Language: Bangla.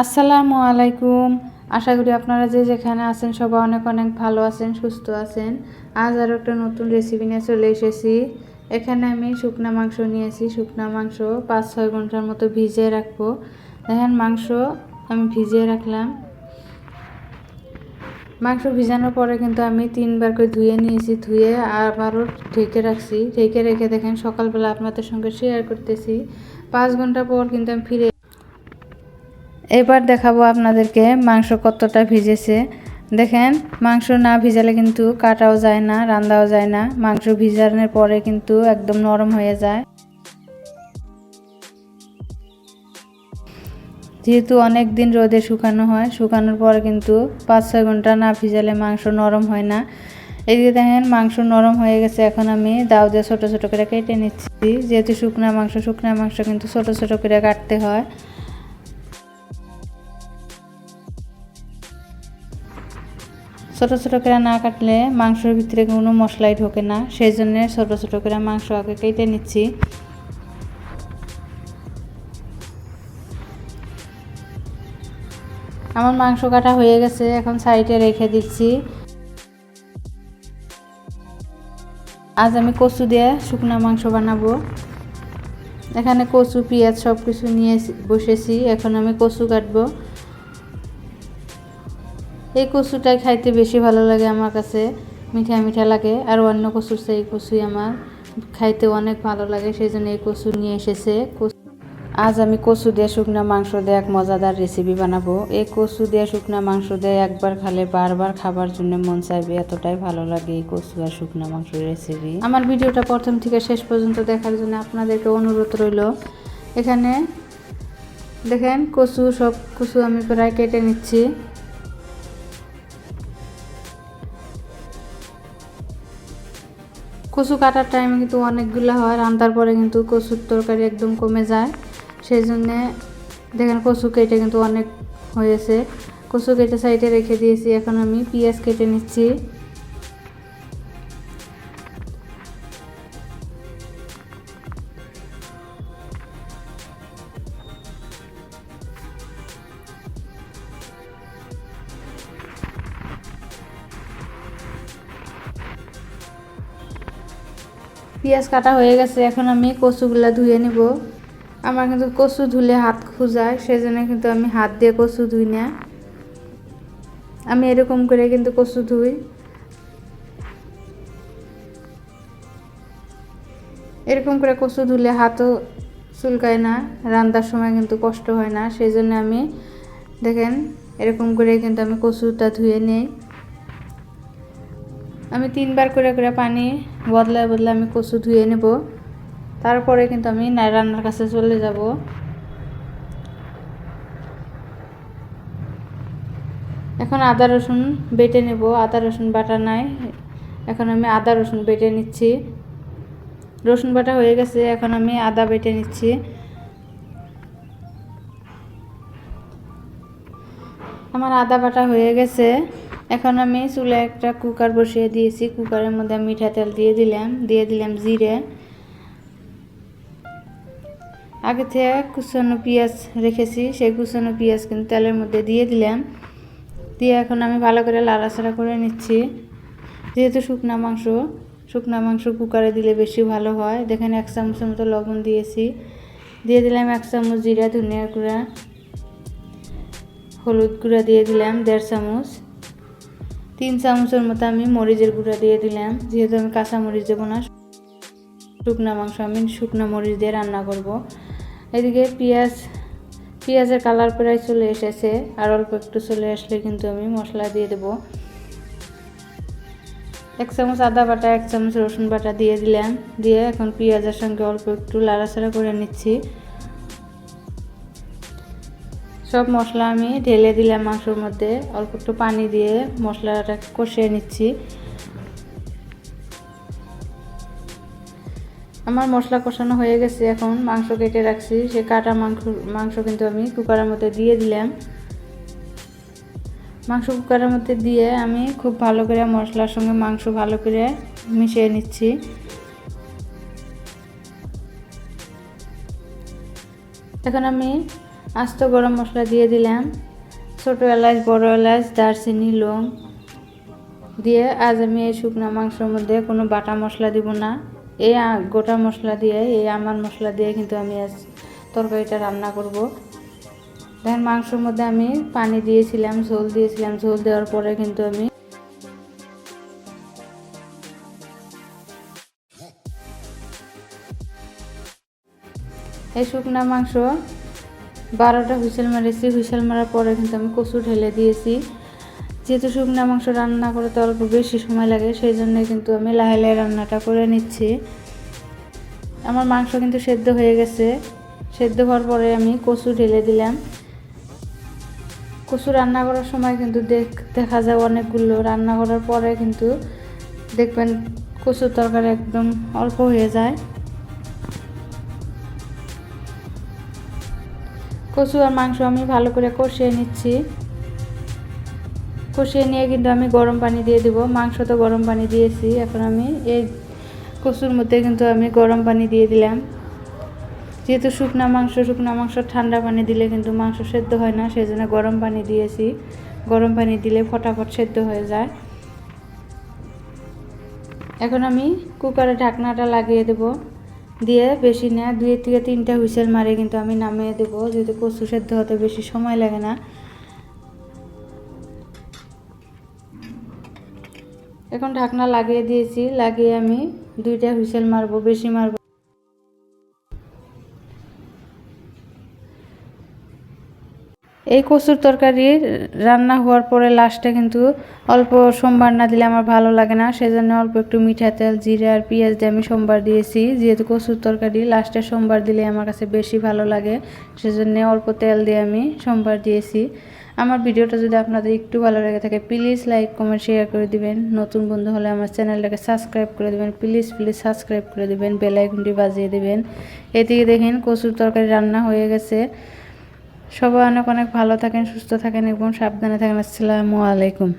আসসালামু আলাইকুম। আশা করি আপনারা যে যেখানে আছেন সবাই অনেক অনেক ভালো আছেন, সুস্থ আছেন। আজ আরও একটা নতুন রেসিপি নিয়ে চলে এসেছি। এখানে আমি শুকনা মাংস নিয়েছি। শুকনা মাংস 5-6 ঘন্টার মতো ভিজিয়ে রাখবো। দেখেন মাংস আমি ভিজিয়ে রাখলাম। মাংস ভিজানোর পরে কিন্তু আমি 3বার করে ধুয়ে নিয়েছি। ধুয়ে আবারও ঢেকে রাখছি। ঢেকে রেখে দেখেন সকালবেলা আপনাদের সঙ্গে শেয়ার করতেছি। 5 ঘন্টা পর কিন্তু আমি ফিরে এবার দেখাবো আপনাদেরকে মাংস কতটা ভিজেছে। দেখেন মাংস না ভিজালে কিন্তু কাটাও যায় না, রান্নাও যায় না। মাংস ভিজানোর পরে কিন্তু একদম নরম হয়ে যায়। যেহেতু অনেক দিন রোদে শুকানো হয়, শুকানোর পরে কিন্তু 5-6 ঘন্টা না ভিজালে মাংস নরম হয় না। এদিকে দেখেন মাংস নরম হয়ে গেছে। এখন আমি দাও দিয়ে ছোটো ছোটো করে কেটে নিচ্ছি। যেহেতু শুকনা মাংস কিন্তু ছোটো ছোটো করে কাটতে হয়। ছোটো ছোটো করে না কাটলে মাংসের ভিতরে কোনো মশলাই ঢোকে না, সেই জন্য ছোটো ছোটো করে মাংস আগে কেটে নিচ্ছি। আমার মাংস কাটা হয়ে গেছে, এখন সাইডে রেখে দিচ্ছি। আজ আমি কচু দিয়ে শুকনা মাংস বানাবো। এখানে কচু পেঁয়াজ সব কিছু নিয়ে বসেছি। এখন আমি কচু কাটবো। এই কচুটাই খাইতে বেশি ভালো লাগে আমার কাছে, মিঠা মিঠা লাগে। আর অন্য কচুর চেয়ে এই কচুই আমার খাইতে অনেক ভালো লাগে, সেই জন্য এই কচু নিয়ে এসেছে। আজ আমি কচু দিয়ে শুকনা মাংস দিয়ে এক মজাদার রেসিপি বানাবো। এই কচু দিয়ে শুকনা মাংস দিয়ে একবার খালে বারবার খাবার জন্য মন চাইবে, এতটাই ভালো লাগে এই কচু আর শুকনা মাংসের রেসিপি। আমার ভিডিওটা প্রথম থেকে শেষ পর্যন্ত দেখার জন্য আপনাদেরকে অনুরোধ রইল। এখানে দেখেন সব কচু আমি প্রায় কেটে নিচ্ছি। কচু কাটার টাইমে কিন্তু অনেকগুলো হয়, রান্নার পরে কিন্তু কচুর তরকারি একদম কমে যায়। সেই জন্যে দেখেন কচু কেটে কিন্তু অনেক হয়েছে। কচু কেটে সাইডে রেখে দিয়েছি। এখন আমি পেঁয়াজ কেটে নিচ্ছি। পেঁয়াজ কাটা হয়ে গেছে, এখন আমি কচুগুলা ধুয়ে নিব। আমার কিন্তু কচু ধুলে হাত খুঁজায়, সেজন্য কিন্তু আমি হাত দিয়ে কচু ধুই না। আমি এরকম করে কিন্তু কচু ধুই। এরকম করে কচু ধুলে হাতও চুলকায় না, রান্নার সময় কিন্তু কষ্ট হয় না। সেই জন্য আমি দেখেন এরকম করে কিন্তু আমি কচুটা ধুয়ে নেই। আমি 3বার করে পানি বদলায় আমি কচু ধুয়ে নেব। তারপরে কিন্তু আমি রান্নার কাছে চলে যাব। এখন আদা রসুন বেটে নেব। আদা রসুন বাটা নাই, এখন আমি আদা রসুন বেটে নিচ্ছি। রসুন বাটা হয়ে গেছে, এখন আমি আদা বেটে নিচ্ছি। আমার আদা বাটা হয়ে গেছে। এখন আমি চুলে একটা কুকার বসিয়ে দিয়েছি। কুকারের মধ্যে মিঠা তেল দিয়ে দিলাম জিরে। আগে থেকে কুচানো পেঁয়াজ রেখেছি, সেই কুচানো পেঁয়াজ কিন্তু তেলের মধ্যে দিয়ে দিলাম। দিয়ে এখন আমি ভালো করে লাড়াচাড়া করে নিচ্ছি। যেহেতু শুকনা মাংস কুকারে দিলে বেশি ভালো হয়। দেখেন 1 চামচের মতো লবণ দিয়েছি। দিয়ে দিলাম 1 চামচ জিরা ধনিয়ার গুঁড়া, হলুদ গুঁড়া দিয়ে দিলাম 1.5 চামচ। 3 চামচের মতো আমি মরিচের গুঁড়া দিয়ে দিলাম। যেহেতু আমি কাঁচা মরিচ দেবো না, শুকনা মাংস আমি শুকনা মরিচ দিয়ে রান্না করব। এদিকে পেঁয়াজের কালার প্রায় চলে এসেছে, আর অল্প একটু চলে আসলে কিন্তু আমি মশলা দিয়ে দেব। 1 চামচ আদা বাটা, 1 চামচ রসুন বাটা দিয়ে দিলাম। দিয়ে এখন পেঁয়াজের সঙ্গে অল্প একটু লাড়াচাড়া করে নিচ্ছি। সব মশলা আমি ঢেলে দিলাম মাংসের মধ্যে। অল্প একটু পানি দিয়ে মশলাটা কষিয়ে নিচ্ছি। আমার মশলা কষানো হয়ে গেছে। এখন মাংস কেটে রাখছি, সে কাটা মাংস কিন্তু আমি কুকারের মধ্যে দিয়ে দিলাম। মাংস কুকারের মধ্যে দিয়ে আমি খুব ভালো করে মশলার সঙ্গে মাংস ভালো করে মিশিয়ে নিচ্ছি। এখন আমি আস্ত গরম মশলা দিয়ে দিলাম, ছোট এলাচ, বড় এলাচ, দারচিনি, লং দিয়ে আজ আমি এই শুকনো মাংসের মধ্যে কোনো বাটা মশলা দিব না, এই গোটা মশলা দিয়ে, এই আমার মশলা দিয়ে কিন্তু আমি আজ তরকারিটা রান্না করব। দেখেন মাংসের মধ্যে আমি পানি দিয়েছিলাম, ঝোল দিয়েছিলাম, ঝোল দেওয়ার পরে কিন্তু আমি এই শুকনো মাংস 12টা হুইসেল মেরেছি। হুইসেল মারার পরে কিন্তু আমি কচু ঢেলে দিয়েছি। যেহেতু শুকনো মাংস রান্না করতে অল্প বেশি সময় লাগে, সেই জন্য কিন্তু আমি লাহে লাহে রান্নাটা করে নিচ্ছি। আমার মাংস কিন্তু সেদ্ধ হয়ে গেছে। সেদ্ধ হওয়ার পরে আমি কচু ঢেলে দিলাম। কচু রান্না করার সময় কিন্তু দেখা যায় অনেকগুলো, রান্না করার পরে কিন্তু দেখবেন কচুর তরকারি একদম অল্প হয়ে যায়। কচু আর মাংস আমি ভালো করে কষিয়ে নিচ্ছি। কষিয়ে নিয়ে কিন্তু আমি গরম পানি দিয়ে দিব। মাংস তো গরম পানি দিয়েছি, এখন আমি এই কচুর মধ্যে কিন্তু আমি গরম পানি দিয়ে দিলাম। যেহেতু শুকনা মাংস ঠান্ডা পানি দিলে কিন্তু মাংস সেদ্ধ হয় না, সেই জন্য গরম পানি দিয়েছি। গরম পানি দিলে ফটাফট সেদ্ধ হয়ে যায়। এখন আমি কুকারে ঢাকনাটা লাগিয়ে দেব, দিয়ে বেশি না 2 থেকে 3টা হুইসেল মারে কিন্তু আমি নামিয়ে দেবো, যেহেতু কচু সেদ্ধ হতে বেশি সময় লাগে না। এখন ঢাকনা লাগিয়ে দিয়েছি, লাগিয়ে আমি 2টা হুইসেল মারবো, বেশি মারবো। এই কচুর তরকারি রান্না হওয়ার পরে লাস্টে কিন্তু অল্প সম্বার না দিলে আমার ভালো লাগে না, সেজন্য অল্প একটু মিঠা তেল, জিরা আর পেঁয়াজ দিয়ে আমি সম্বার দিয়েছি। যেহেতু কচুর তরকারি লাস্টে সম্বার দিলে আমার কাছে বেশি ভালো লাগে, সেজন্য অল্প তেল দিয়ে আমি সম্বার দিয়েছি। আমার ভিডিওটা যদি আপনাদের একটু ভালো লেগে থাকে প্লিজ লাইক, কমেন্ট, শেয়ার করে দিবেন। নতুন বন্ধু হলে আমার চ্যানেলটাকে সাবস্ক্রাইব করে দিবেন, প্লিজ সাবস্ক্রাইব করে দিবেন, বেল আইকনটি বাজিয়ে দিবেন। এদিকে দেখেন কচুর তরকারি রান্না হয়ে গেছে। সবাই অনেক অনেক ভালো থাকেন, সুস্থ থাকেন এবং সাবধানে থাকেন। আসসালামু আলাইকুম।